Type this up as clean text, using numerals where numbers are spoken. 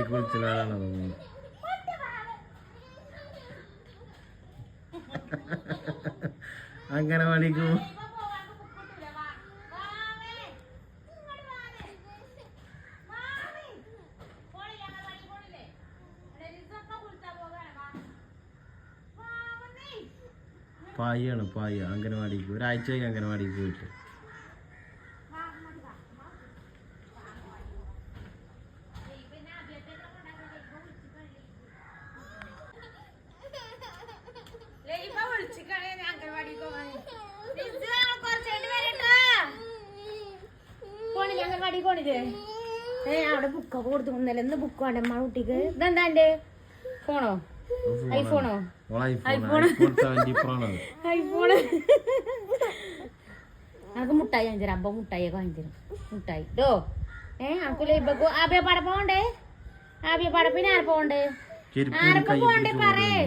അംഗനവാടിക്ക് വിളിച്ചാലാണ് തോന്നുന്നു. അംഗനവാടിക്ക് പായാണ് പായ അംഗനവാടിക്ക് ഒരാഴ്ചയായി അംഗനവാടിക്ക് പോയിട്ട്. അവിടെ ബുക്കൊക്കെ കൊടുത്തു ഇന്ന് ബുക്ക് വേണ്ട അമ്മ കുട്ടിക്ക്. ഇതെന്താ എന്റെ ഫോണോ? ഐഫോണോ? ഐഫോണ് നമുക്ക് മുട്ടായി വാങ്ങിത്തരാം. അബ്ബ മുട്ടായിയൊക്കെ വാങ്ങിത്തരും. മുട്ടായി ഡോ അനക്ക് ലൈബക്കോ ആബിയ പട പോണ്ടേ? ആബിയ പടപ്പിന് ആരെ പോണ്ടേ? ആരൊക്കെ പോണ്ടേ പറയേ.